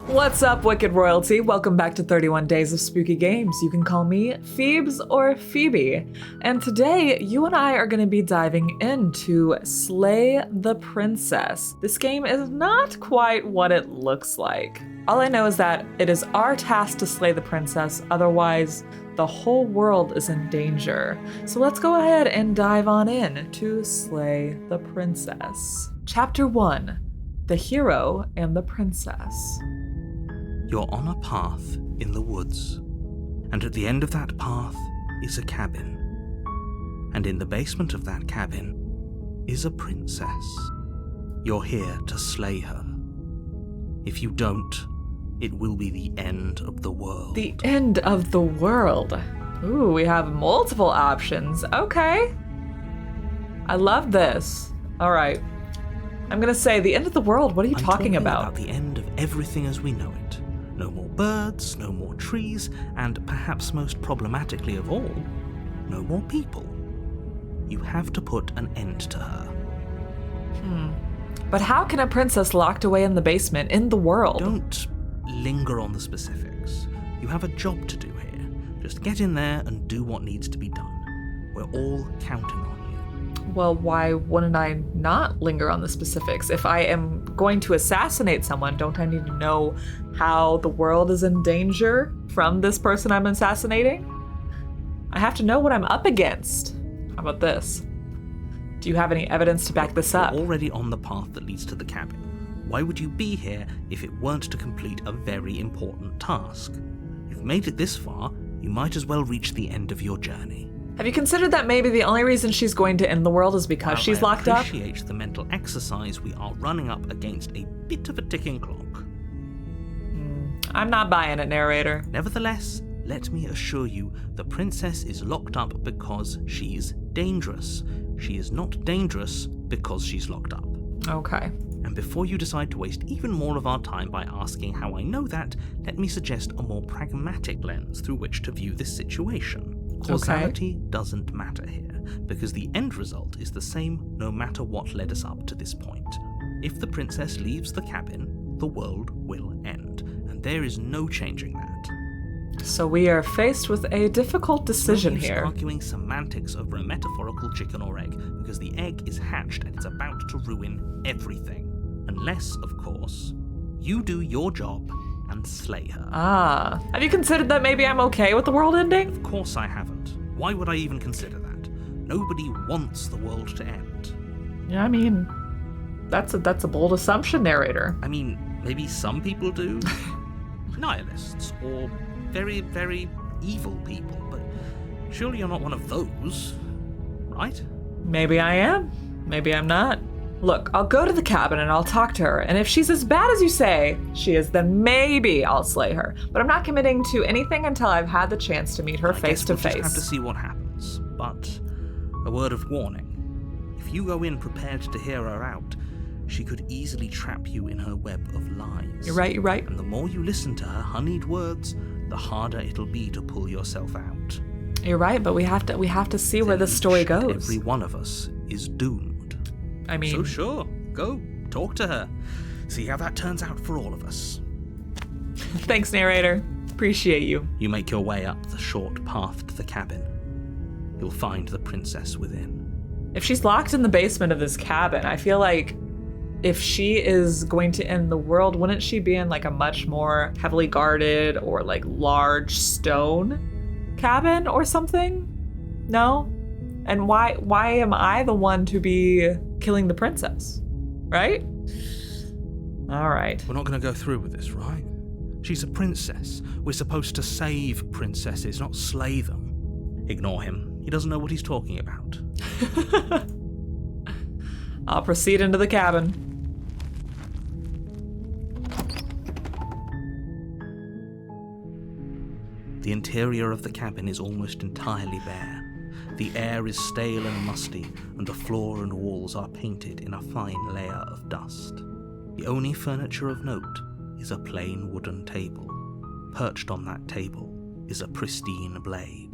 What's up, Wicked Royalty? Welcome back to 31 Days of Spooky Games. You can call me Phoebes or Phoebe. And today, you and I are going to be diving into Slay the Princess. This game is not quite what it looks like. All I know is that it is our task to slay the princess, otherwise the whole world is in danger. So let's go ahead and dive on in to Slay the Princess. Chapter 1, The Hero and the Princess. You're on a path in the woods, and at the end of that path is a cabin. And in the basement of that cabin is a princess. You're here to slay her. If you don't, it will be the end of the world. The end of the world. Ooh, we have multiple options. Okay. I love this. All right. I'm gonna say the end of the world. What are you talking about? The end of everything as we know it. No more birds, no more trees, and perhaps most problematically of all, no more people. You have to put an end to her. But how can a princess locked away in the basement in the world? Don't linger on the specifics. You have a job to do here. Just get in there and do what needs to be done. We're all counting on you. Well, why wouldn't I not linger on the specifics? If I am going to assassinate someone, don't I need to know how the world is in danger from this person I'm assassinating? I have to know what I'm up against. How about this? Do you have any evidence to back this up? You're already on the path that leads to the cabin. Why would you be here if it weren't to complete a very important task? You've made it this far, you might as well reach the end of your journey. Have you considered that maybe the only reason she's going to end the world is because she's locked up? I appreciate the mental exercise. We are running up against a bit of a ticking clock. I'm not buying it, narrator. Nevertheless, let me assure you, the princess is locked up because she's dangerous. She is not dangerous because she's locked up. Okay. And before you decide to waste even more of our time by asking how I know that, let me suggest a more pragmatic lens through which to view this situation. Causality doesn't matter here, because the end result is the same no matter what led us up to this point. If the princess leaves the cabin, the world will end, and there is no changing that. So we are faced with a difficult decision here. Arguing semantics over a metaphorical chicken or egg, because the egg is hatched and it's about to ruin everything. Unless, of course, you do your job and slay her. Have you considered that maybe I'm okay with the world ending? Of course I haven't. Why would I even consider that? Nobody wants the world to end. Yeah, I mean, that's a bold assumption, narrator. I mean, maybe some people do. Nihilists, or very, very evil people, but surely you're not one of those, right? Maybe I am. Maybe I'm not. Look, I'll go to the cabin and I'll talk to her, and if she's as bad as you say she is, then maybe I'll slay her. But I'm not committing to anything until I've had the chance to meet her face to face. We'll just have to see what happens. But a word of warning. If you go in prepared to hear her out, she could easily trap you in her web of lies. You're right. And the more you listen to her honeyed words, the harder it'll be to pull yourself out. You're right, but we have to see where the story goes. Every one of us is doomed. I mean... So sure, go, talk to her. See how that turns out for all of us. Thanks, narrator. Appreciate you. You make your way up the short path to the cabin. You'll find the princess within. If she's locked in the basement of this cabin, I feel like if she is going to end the world, wouldn't she be in like a much more heavily guarded or like large stone cabin or something? No? And why am I the one to be killing the princess? Right? All right. We're not going to go through with this, right? She's a princess. We're supposed to save princesses, not slay them. Ignore him. He doesn't know what he's talking about. I'll proceed into the cabin. The interior of the cabin is almost entirely bare. The air is stale and musty, and the floor and walls are painted in a fine layer of dust. The only furniture of note is a plain wooden table. Perched on that table is a pristine blade.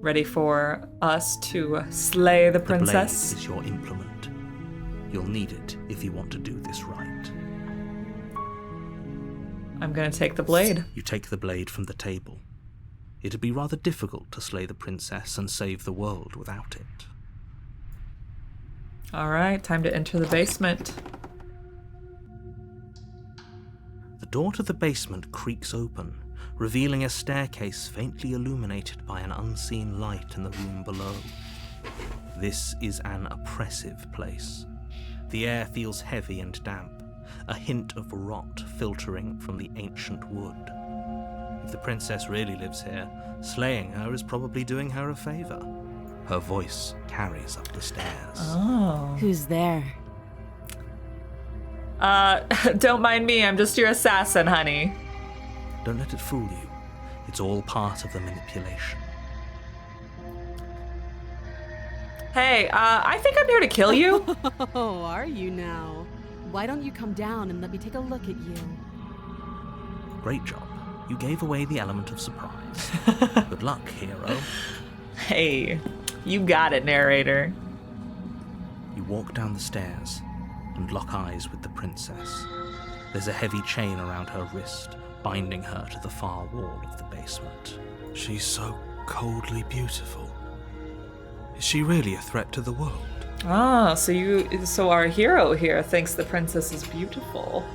Ready for us to slay the princess? The blade is your implement. You'll need it if you want to do this right. I'm gonna take the blade. You take the blade from the table. It'd be rather difficult to slay the princess and save the world without it. All right, time to enter the basement. The door to the basement creaks open, revealing a staircase faintly illuminated by an unseen light in the room below. This is an oppressive place. The air feels heavy and damp, a hint of rot filtering from the ancient wood. If the princess really lives here, slaying her is probably doing her a favor. Her voice carries up the stairs. Oh. Who's there? Don't mind me, I'm just your assassin, honey. Don't let it fool you. It's all part of the manipulation. Hey, I think I'm here to kill you. Oh, are you now? Why don't you come down and let me take a look at you? Great job. You gave away the element of surprise. Good luck, hero. Hey, you got it, narrator. You walk down the stairs and lock eyes with the princess. There's a heavy chain around her wrist, binding her to the far wall of the basement. She's so coldly beautiful. Is she really a threat to the world? Ah, so our hero here thinks the princess is beautiful.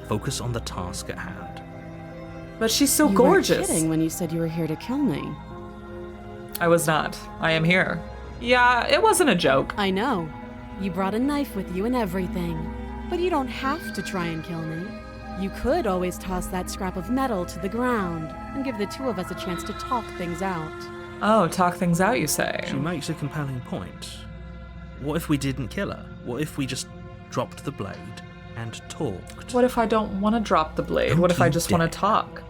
Focus on the task at hand. But she's so You gorgeous. weren't kidding when you said you were here to kill me. I was not. I am here. Yeah, it wasn't a joke. I know. You brought a knife with you and everything. But you don't have to try and kill me. You could always toss that scrap of metal to the ground and give the two of us a chance to talk things out. Oh, talk things out, you say? She makes a compelling point. What if we didn't kill her? What if we just dropped the blade and talked? What if I don't want to drop the blade? Don't What if I you just want to dare. talk?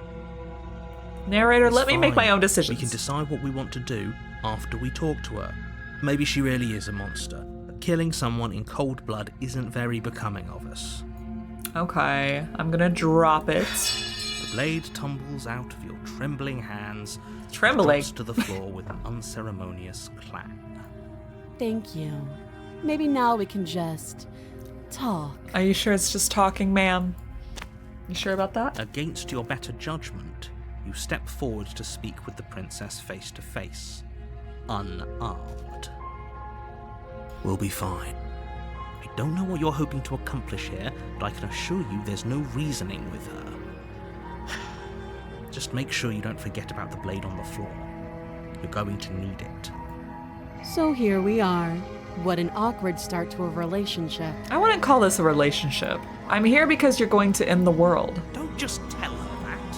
Narrator, It's let me make my fine. own decisions. We can decide what we want to do after we talk to her. Maybe she really is a monster, but killing someone in cold blood isn't very becoming of us. Okay, I'm gonna drop it. The blade tumbles out of your trembling hands, Trembling? drops to the floor with an unceremonious clang. Thank you. Maybe now we can just talk. Are you sure it's just talking, ma'am? You sure about that? Against your better judgment, you step forward to speak with the princess face to face, unarmed. We'll be fine. I don't know what you're hoping to accomplish here, but I can assure you there's no reasoning with her. Just make sure you don't forget about the blade on the floor. You're going to need it. So here we are. What an awkward start to a relationship. I wouldn't call this a relationship. I'm here because you're going to end the world. Don't just tell her that.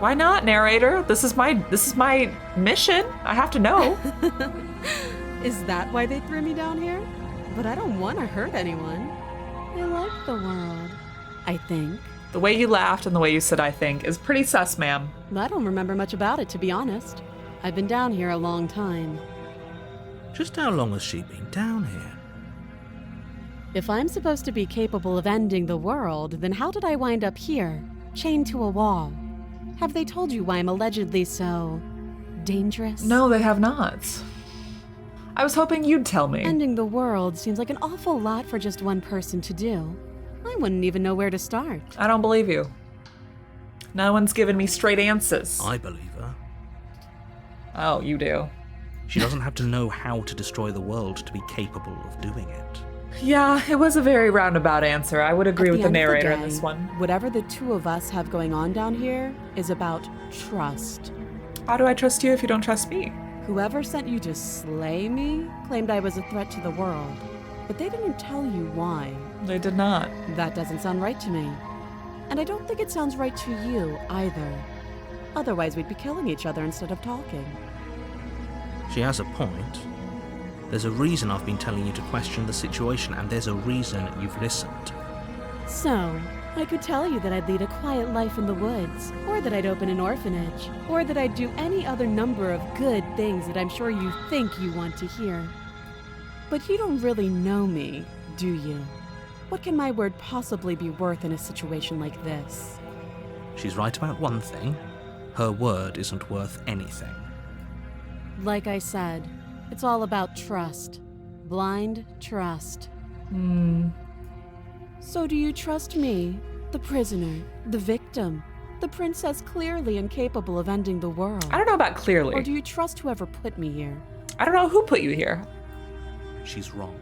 Why not, narrator? This is my mission. I have to know. Is that why they threw me down here? But I don't want to hurt anyone. I like the world, I think. The way you laughed and the way you said I think is pretty sus, ma'am. I don't remember much about it, to be honest. I've been down here a long time. Just how long has she been down here? If I'm supposed to be capable of ending the world, then how did I wind up here, chained to a wall? Have they told you why I'm allegedly so dangerous? No, they have not. I was hoping you'd tell me. Ending the world seems like an awful lot for just one person to do. I wouldn't even know where to start. I don't believe you. No one's given me straight answers. I believe her. Oh, you do. She doesn't have to know how to destroy the world to be capable of doing it. Yeah, it was a very roundabout answer. I would agree At with the end of narrator in day, this one. Whatever the two of us have going on down here is about trust. How do I trust you if you don't trust me? Whoever sent you to slay me claimed I was a threat to the world, but they didn't tell you why. They did not. That doesn't sound right to me. And I don't think it sounds right to you either. Otherwise, we'd be killing each other instead of talking. She has a point. There's a reason I've been telling you to question the situation, and there's a reason you've listened. So, I could tell you that I'd lead a quiet life in the woods, or that I'd open an orphanage, or that I'd do any other number of good things that I'm sure you think you want to hear. But you don't really know me, do you? What can my word possibly be worth in a situation like this? She's right about one thing. Her word isn't worth anything. Like I said, it's all about trust. Blind trust. So do you trust me The prisoner, the victim, the princess clearly incapable of ending the world. I don't know about clearly. Or do you trust whoever put me here? I don't know who put you here. She's wrong.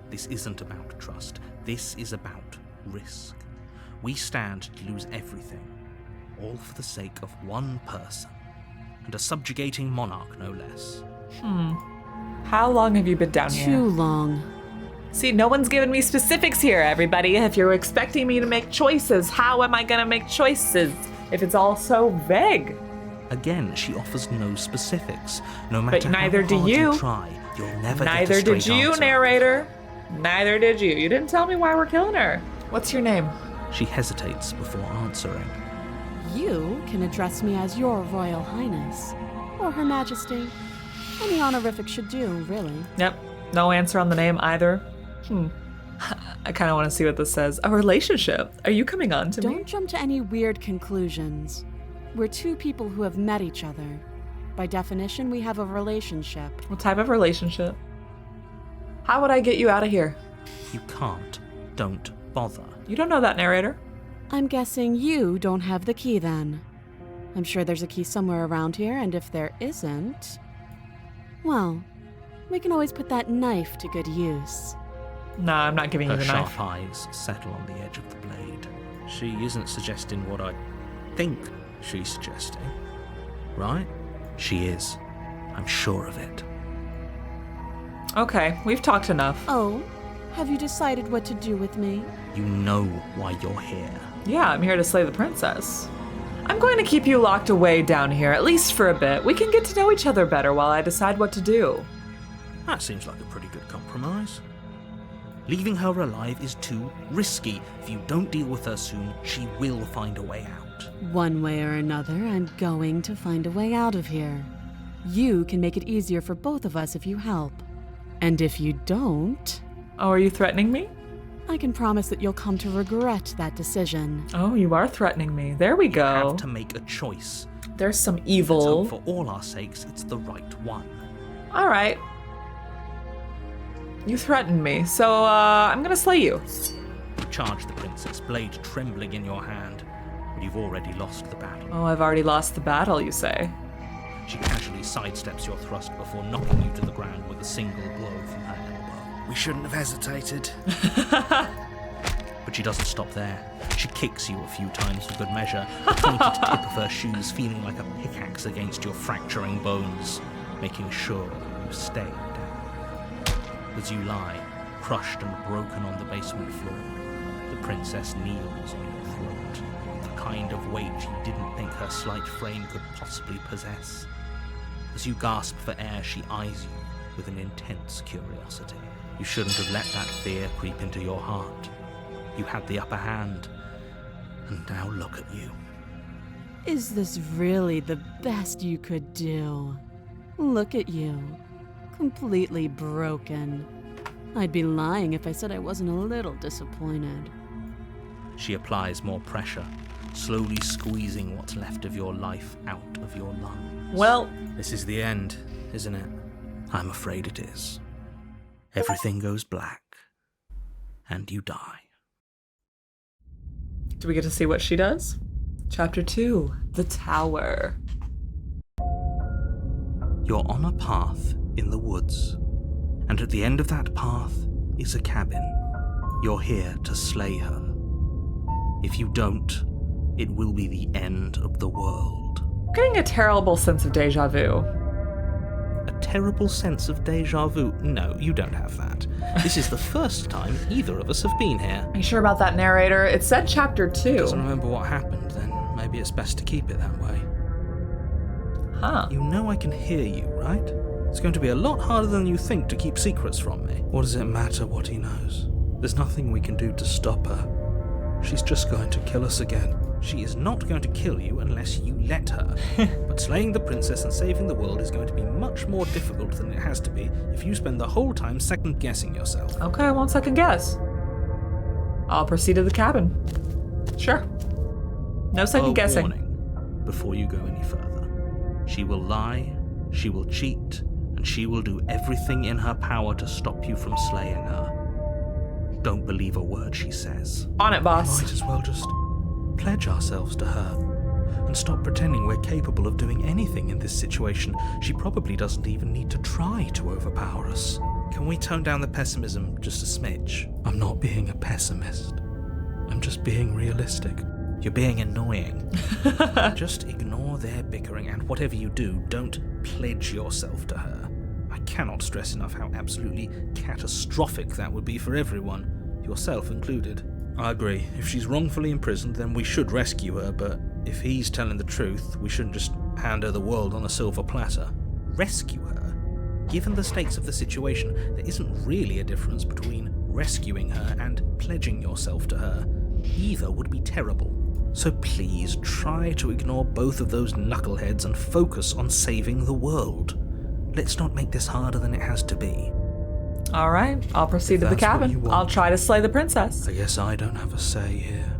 This isn't about trust. This is about risk. We stand to lose everything, all for the sake of one person, and a subjugating monarch, no less. How long have you been down here? Too long. See, no one's given me specifics here, everybody. If you're expecting me to make choices, how am I gonna make choices if it's all so vague? Again, she offers no specifics. No matter But neither how do hard you. try, you'll never Neither get a did straight you, answer. narrator. Neither did you. You didn't tell me why we're killing her. What's your name? She hesitates before answering. You can address me as Your Royal Highness, or Her Majesty. Any honorific should do, really. Yep. No answer on the name either. I kind of want to see what this says. A relationship. Are you coming on to me? Don't jump to any weird conclusions. We're two people who have met each other. By definition, we have a relationship. What type of relationship? How would I get you out of here? You can't. Don't bother. You don't know that, narrator. I'm guessing you don't have the key then. I'm sure there's a key somewhere around here, and if there isn't, well, we can always put that knife to good use. Nah, I'm not giving you Her the sharp knife. eyes settle on the edge of the blade. She isn't suggesting what I think she's suggesting, right? She is. I'm sure of it. Okay, we've talked enough. Oh, have you decided what to do with me? You know why you're here. Yeah, I'm here to slay the princess. I'm going to keep you locked away down here, at least for a bit. We can get to know each other better while I decide what to do. That seems like a pretty good compromise. Leaving her alive is too risky. If you don't deal with her soon, she will find a way out. One way or another, I'm going to find a way out of here. You can make it easier for both of us if you help. And if you don't, Oh, are you threatening me? I can promise that you'll come to regret that decision. Oh, you are threatening me. There we You go. have to make a choice. There's some Let's evil. hope for all our sakes it's the right one. All right. You threatened me, so I'm gonna slay you. You charge the princess, blade trembling in your hand, but you've already lost the battle. Oh, I've already lost the battle, you say? She casually sidesteps your thrust before knocking you to the ground with a single blow from her elbow. We shouldn't have hesitated. But she doesn't stop there. She kicks you a few times for good measure, the pointed tip of her shoes feeling like a pickaxe against your fracturing bones, making sure you stay down. As you lie, crushed and broken on the basement floor, the princess kneels on your throat, the kind of weight you didn't think her slight frame could possibly possess. As you gasp for air, she eyes you with an intense curiosity. You shouldn't have let that fear creep into your heart. You had the upper hand, and now look at you. Is this really the best you could do? Look at you. Completely broken. I'd be lying if I said I wasn't a little disappointed. She applies more pressure, slowly squeezing what's left of your life out of your lungs. Well, This is the end, isn't it? I'm afraid it is. Everything goes black, and you die. do we get to see what she does? Chapter 2, The Tower. You're on a path in the woods, and at the end of that path is a cabin. You're here to slay her. If you don't, it will be the end of the world. I'm getting a terrible sense of deja vu. A terrible sense of deja vu? No, you don't have that. This is the first time either of us have been here. Are you sure about that, narrator? It said chapter 2. Doesn't remember what happened, then maybe it's best to keep it that way. Huh. You know I can hear you, right? It's going to be a lot harder than you think to keep secrets from me. What does it matter what he knows? There's nothing we can do to stop her. She's just going to kill us again. She is not going to kill you unless you let her. But slaying the princess and saving the world is going to be much more difficult than it has to be if you spend the whole time second-guessing yourself. Okay, I won't second guess. I'll proceed to the cabin. Sure. No second guessing. Warning, before you go any further. She will lie, she will cheat, and she will do everything in her power to stop you from slaying her. Don't believe a word she says. On it, boss. Might as well just pledge ourselves to her and stop pretending we're capable of doing anything in this situation. She probably doesn't even need to try to overpower us. Can we tone down the pessimism just a smidge? I'm not being a pessimist. I'm just being realistic. You're being annoying. Just ignore their bickering, and whatever you do, don't pledge yourself to her. I cannot stress enough how absolutely catastrophic that would be for everyone, yourself included. I agree. If she's wrongfully imprisoned, then we should rescue her, but if he's telling the truth, we shouldn't just hand her the world on a silver platter. Rescue her? Given the stakes of the situation, there isn't really a difference between rescuing her and pledging yourself to her. Either would be terrible. So please try to ignore both of those knuckleheads and focus on saving the world. Let's not make this harder than it has to be. All right, I'll proceed to the cabin. I'll try to slay the princess. I guess I don't have a say here.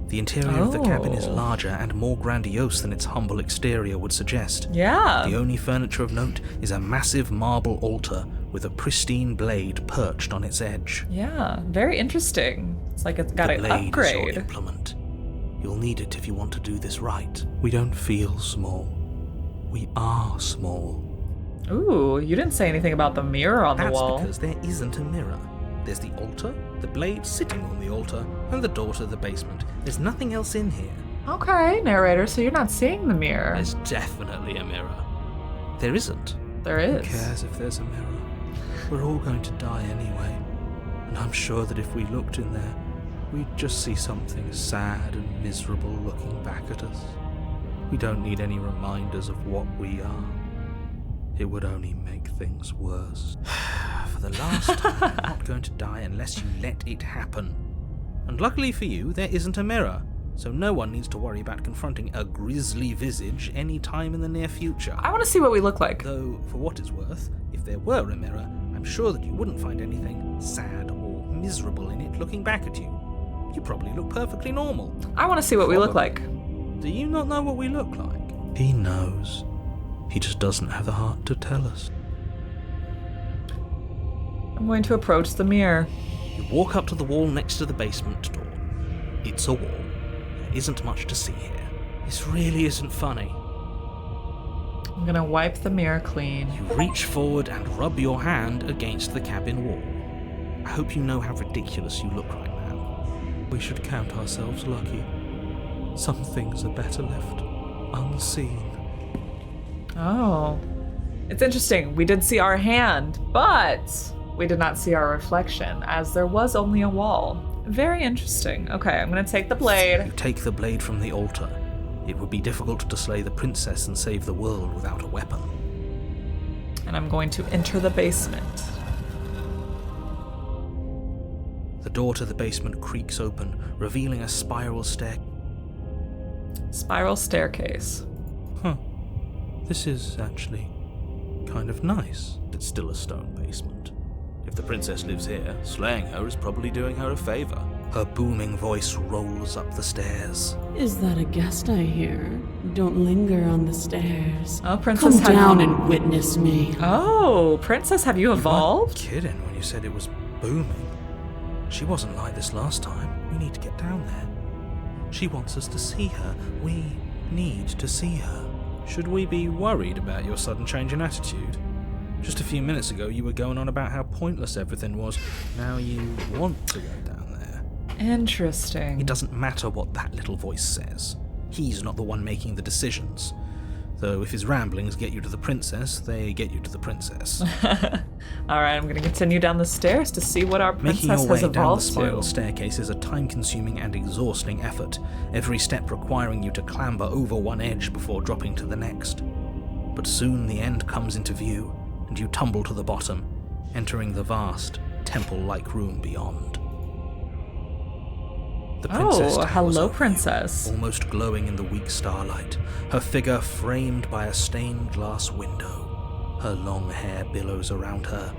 The interior of the cabin is larger and more grandiose than its humble exterior would suggest. Yeah. The only furniture of note is a massive marble altar with a pristine blade perched on its edge. Yeah, very interesting. It's like it's got an upgrade. The blade is your implement. You'll need it if you want to do this right. We don't feel small. We are small. Ooh, you didn't say anything about the mirror on the wall. That's because there isn't a mirror. There's the altar, the blade sitting on the altar, and the door to the basement. There's nothing else in here. Okay, narrator, so you're not seeing the mirror. There's definitely a mirror. There isn't. There is. Who cares if there's a mirror? We're all going to die anyway. And I'm sure that if we looked in there, we'd just see something sad and miserable looking back at us. We don't need any reminders of what we are. It would only make things worse. For the last time, I'm not going to die unless you let it happen. And luckily for you, there isn't a mirror, so no one needs to worry about confronting a grisly visage any time in the near future. I want to see what we look like. Though, for what it's worth, if there were a mirror, I'm sure that you wouldn't find anything sad or miserable in it looking back at you. You probably look perfectly normal. I want to see what we look like. Do you not know what we look like? He knows. He just doesn't have the heart to tell us. I'm going to approach the mirror. You walk up to the wall next to the basement door. It's a wall. There isn't much to see here. This really isn't funny. I'm gonna wipe the mirror clean. You reach forward and rub your hand against the cabin wall. I hope you know how ridiculous you look right now. We should count ourselves lucky. Some things are better left unseen. Oh. It's interesting. We did see our hand, but we did not see our reflection, as there was only a wall. Very interesting. Okay, I'm gonna take the blade. You take the blade from the altar. It would be difficult to slay the princess and save the world without a weapon. And I'm going to enter the basement. The door to the basement creaks open, revealing a spiral staircase. Huh. This is actually kind of nice. It's still a stone basement. If the princess lives here, slaying her is probably doing her a favor. Her booming voice rolls up the stairs. Is that a guest I hear? Don't linger on the stairs. Oh, princess, come down and witness me. Oh, princess, have you evolved? You weren't kidding when you said it was booming. She wasn't like this last time. We need to get down there. She wants us to see her. We need to see her. Should we be worried about your sudden change in attitude? Just a few minutes ago, you were going on about how pointless everything was. Now you want to go down there. Interesting. It doesn't matter what that little voice says. He's not the one making the decisions. Though if his ramblings get you to the princess, they get you to the princess. Alright, I'm going to continue down the stairs to see what our princess has evolved to. Making your way down the spiral staircase is a time-consuming and exhausting effort, every step requiring you to clamber over one edge before dropping to the next. But soon the end comes into view, and you tumble to the bottom, entering the vast, temple-like room beyond. The princess hello, princess. Almost glowing in the weak starlight, her figure framed by a stained glass window. Her long hair billows around her,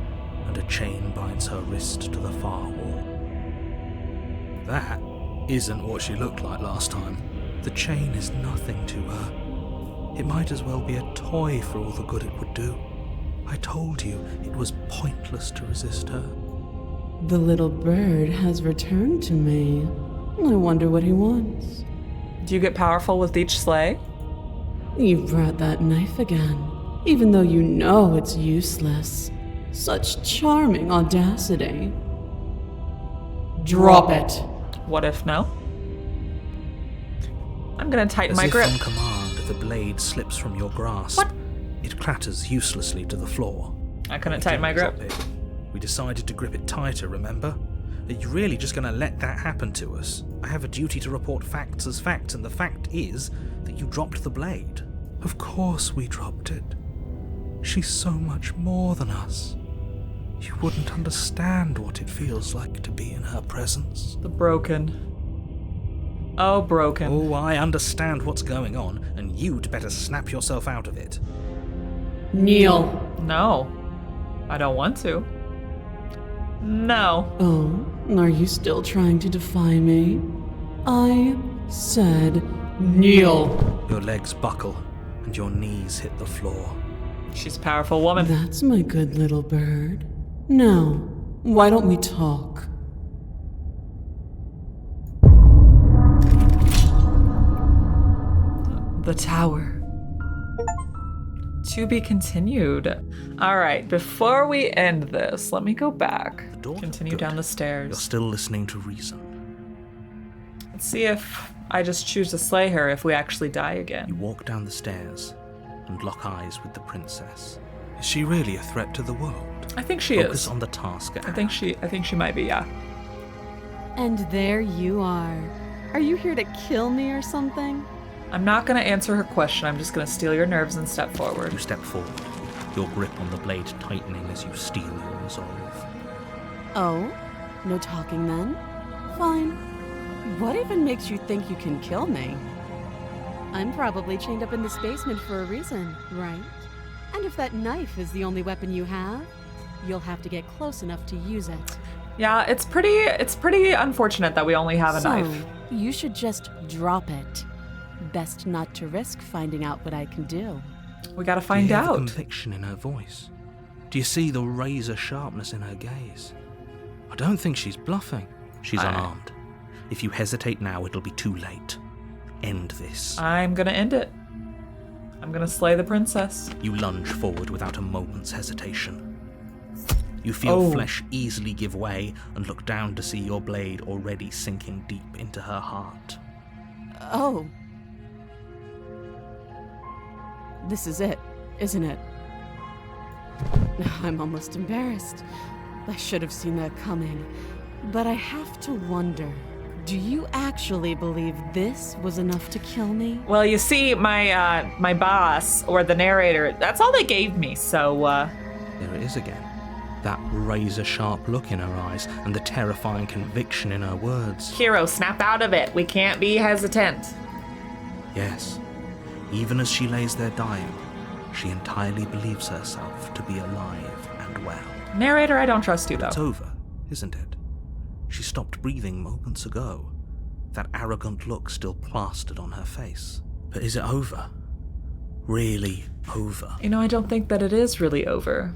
and a chain binds her wrist to the far wall. That isn't what she looked like last time. The chain is nothing to her. It might as well be a toy for all the good it would do. I told you it was pointless to resist her. The little bird has returned to me. I wonder what he wants. Do you get powerful with each sleigh? You brought that knife again, even though you know it's useless. Such charming audacity. Drop it. What if no? I'm gonna tighten As my if grip. on command, the blade slips from your grasp. What? It clatters uselessly to the floor. I couldn't We tighten my didn't grip. drop it. We decided to grip it tighter, remember? Are you really just going to let that happen to us? I have a duty to report facts as facts, and the fact is that you dropped the blade. Of course we dropped it. She's so much more than us. You wouldn't understand what it feels like to be in her presence. The broken. Oh, broken. Oh, I understand what's going on, and you'd better snap yourself out of it. Kneel. No. I don't want to. No. Oh, are you still trying to defy me? I said kneel. Your legs buckle, and your knees hit the floor. She's a powerful woman. That's my good little bird. Now, why don't we talk? The tower. To be continued. All right, before we end this, let me go back. The door? Continue Good. down the You're stairs. still listening to reason. Let's see if I just choose to slay her if we actually die You again. walk down the stairs and lock eyes with the princess. Is she really a threat to the world? I think she Focus is. on the task at I think she might be, yeah. And there you are. Are you here to kill me or something? I'm not gonna answer her question. I'm just gonna steal your nerves and step forward. You step forward, your grip on the blade tightening as you steel your resolve. Oh? No talking then? Fine. What even makes you think you can kill me? I'm probably chained up in this basement for a reason, right? And if that knife is the only weapon you have, you'll have to get close enough to use it. Yeah, it's pretty unfortunate that we only have a knife. You should just drop it. Best not to risk finding out what I can do. We gotta Do you find hear the out. conviction in her voice? Do you see the razor sharpness in her gaze? I don't think she's bluffing. She's unarmed. If you hesitate now, it'll be too late. End this. I'm gonna end it. I'm gonna slay the princess. You lunge forward without a moment's hesitation. You feel Oh. flesh easily give way and look down to see your blade already sinking deep into her heart. Oh. This is it, isn't it? I'm almost embarrassed. I should have seen that coming. But I have to wonder, do you actually believe this was enough to kill me? Well, you see, my boss or the narrator, that's all they gave me. So There it is again. That razor-sharp look in her eyes and the terrifying conviction in her words. hero, snap out of it. We can't be hesitant. Yes, even as she lays there dying, she entirely believes herself to be alive and well. Narrator, I don't trust you though. It's over, isn't it? She stopped breathing moments ago, that arrogant look still plastered on her face. But is it over? Really over? You know, I don't think that it is really over.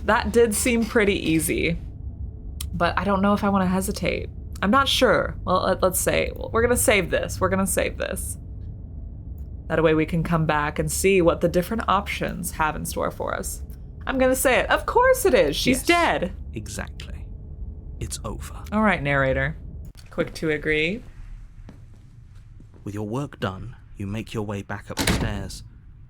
That did seem pretty easy. But I don't know if I want to hesitate. I'm not sure. Well, let's say, we're going to save this. We're going to save this. That way we can come back and see what the different options have in store for us. I'm going to say it. Of course it is. She's Yes. dead. Exactly. It's over. All right, narrator. Quick to agree. With your work done, you make your way back up the stairs,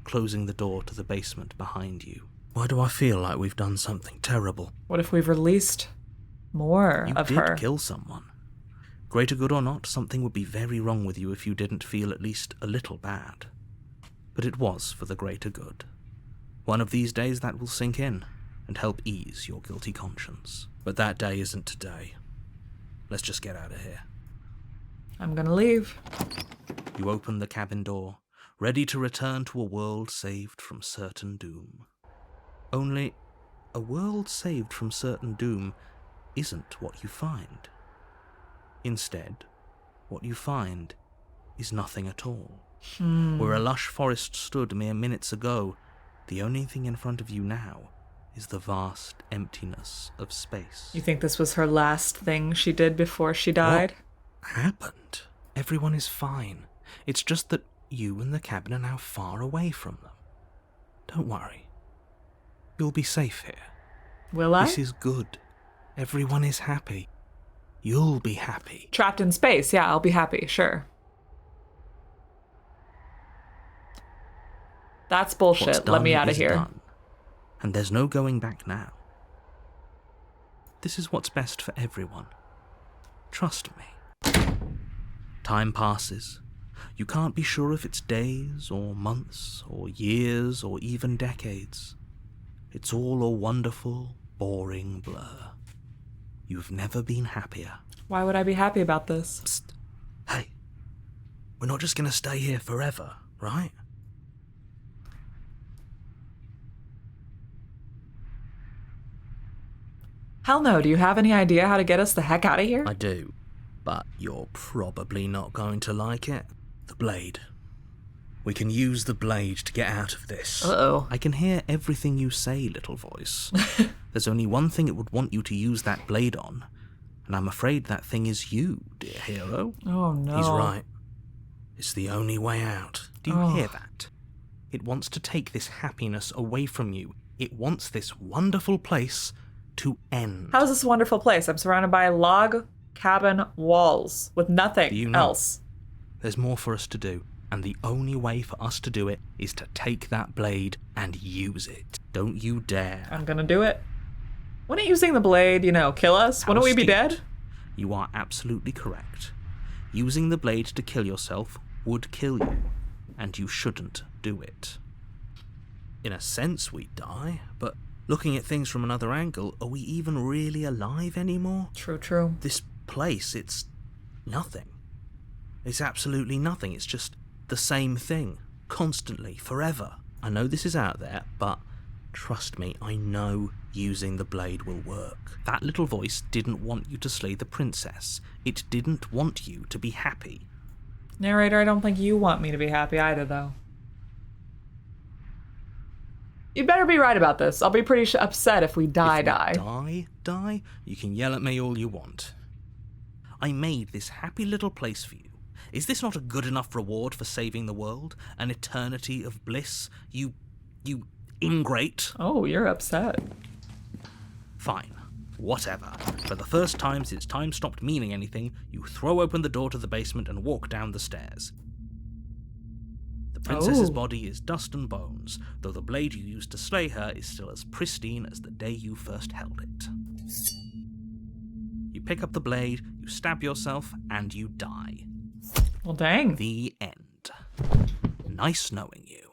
closing the door to the basement behind you. Why do I feel like we've done something terrible? What if we've released more You of did her? kill someone. Greater good or not, something would be very wrong with you if you didn't feel at least a little bad. But it was for the greater good. One of these days that will sink in and help ease your guilty conscience. But that day isn't today. Let's just get out of here. I'm gonna leave. You open the cabin door, ready to return to a world saved from certain doom. Only, a world saved from certain doom isn't what you find. Instead, what you find is nothing at all. Where a lush forest stood mere minutes ago, The only thing in front of you now is the vast emptiness of space. You think this was her last thing she did before she died? What happened? Everyone is fine. It's just that you and the cabin are now far away from them. Don't worry. You'll be safe here. Will I? This is good. Everyone is happy. You'll be happy. Trapped in space, yeah, I'll be happy, sure. That's bullshit. What's Let me done out of is here. done, and there's no going back now. This is what's best for everyone. Trust me. Time passes. You can't be sure if it's days, or months, or years, or even decades. It's all a wonderful, boring blur. You've never been happier. Why would I be happy about this? Psst. Hey, we're not just gonna stay here forever, right? Hell no, do you have any idea how to get us the heck out of here? I do, but you're probably not going to like it. The blade. We can use the blade to get out of this. Uh-oh. I can hear everything you say, little voice. There's only one thing it would want you to use that blade on, and I'm afraid that thing is you, dear hero. Oh no. He's right. It's the only way out. Do you hear that? It wants to take this happiness away from you. It wants this wonderful place to end. How is this a wonderful place? I'm surrounded by log cabin walls with nothing Do you know? else. There's more for us to do, and the only way for us to do it is to take that blade and use it. Don't you dare. I'm gonna do it. Wouldn't using the blade, kill us? Wouldn't we be dead? You are absolutely correct. Using the blade to kill yourself would kill you, and you shouldn't do it. In a sense, we'd die, but looking at things from another angle, are we even really alive anymore? True. This place, it's nothing. It's absolutely nothing. It's just the same thing, constantly, forever. I know this is out there, but trust me, I know using the blade will work. That little voice didn't want you to slay the princess. It didn't want you to be happy. Narrator, I don't think you want me to be happy either, though. You'd better be right about this. I'll be pretty upset if we die. Die? You can yell at me all you want. I made this happy little place for you. Is this not a good enough reward for saving the world? An eternity of bliss? You ingrate? Oh, you're upset. Fine. Whatever. For the first time since time stopped meaning anything, you throw open the door to the basement and walk down the stairs. The princess's body is dust and bones, though the blade you used to slay her is still as pristine as the day you first held it. You pick up the blade, you stab yourself, and you die. Well, dang. The end. Nice knowing you.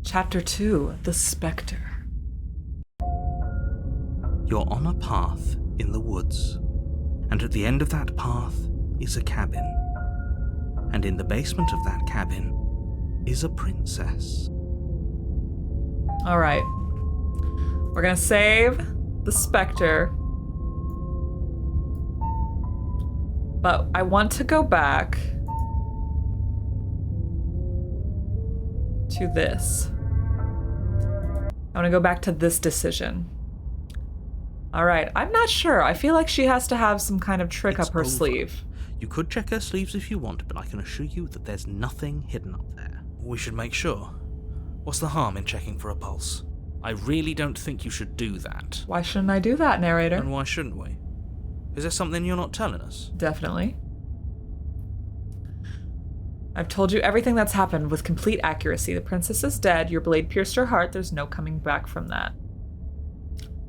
Chapter 2, The Spectre. You're on a path in the woods, and at the end of that path is a cabin. And in the basement of that cabin is a princess. All right. We're gonna save the Spectre. But I want to go back to this. I want to go back to this decision. All right, I'm not sure. I feel like she has to have some kind of trick It's up her over. sleeve. You could check her sleeves if you want, but I can assure you that there's nothing hidden up there. We should make sure. What's the harm in checking for a pulse? I really don't think you should do that. Why shouldn't I do that, narrator? And why shouldn't we? Is there something you're not telling us? Definitely. I've told you everything that's happened with complete accuracy. The princess is dead. Your blade pierced her heart. There's no coming back from that.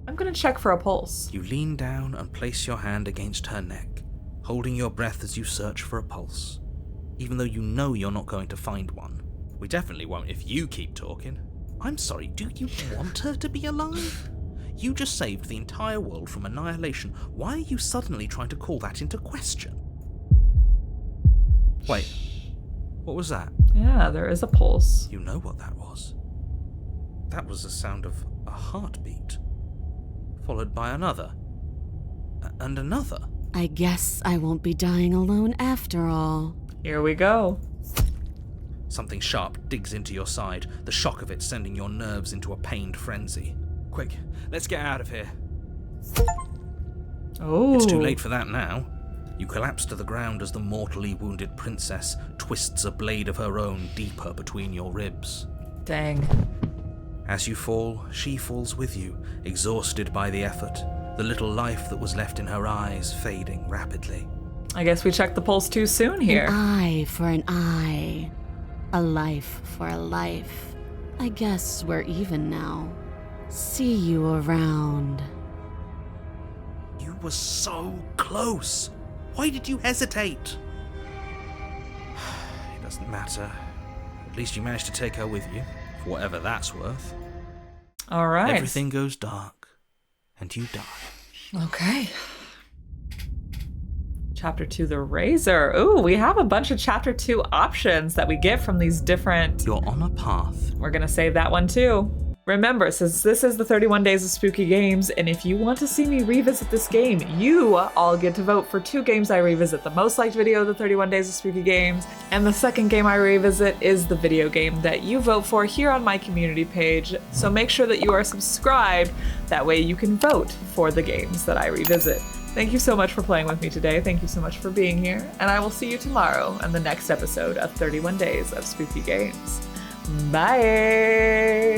I'm gonna check for a pulse. You lean down and place your hand against her neck, holding your breath as you search for a pulse, even though you know you're not going to find one. We definitely won't if you keep talking. I'm sorry, do you want her to be alive? You just saved the entire world from annihilation. Why are you suddenly trying to call that into question? Wait, what was that? Yeah, there is a pulse. You know what that was. That was the sound of a heartbeat, followed by another, and another. I guess I won't be dying alone after all. Here we go. Something sharp digs into your side, the shock of it sending your nerves into a pained frenzy. Quick, let's get out of here. Oh. It's too late for that now. You collapse to the ground as the mortally wounded princess twists a blade of her own deeper between your ribs. Dang. As you fall, she falls with you, exhausted by the effort, the little life that was left in her eyes fading rapidly. I guess we checked the pulse too soon here. An eye for an eye. A life for a life. I guess we're even now. See you around. You were so close. Why did you hesitate? It doesn't matter. At least you managed to take her with you, for whatever that's worth. All right. Everything goes dark, and you die. Okay. Chapter 2, the Razor. Ooh, we have a bunch of Chapter 2 options that we get from these different... You're on a path. We're gonna save that one too. Remember, since this is the 31 Days of Spooky Games, and if you want to see me revisit this game, you all get to vote for 2 games I revisit. The most liked video of the 31 Days of Spooky Games, and the second game I revisit is the video game that you vote for here on my community page. So make sure that you are subscribed. That way you can vote for the games that I revisit. Thank you so much for playing with me today. Thank you so much for being here. And I will see you tomorrow on the next episode of 31 Days of Spooky Games. Bye!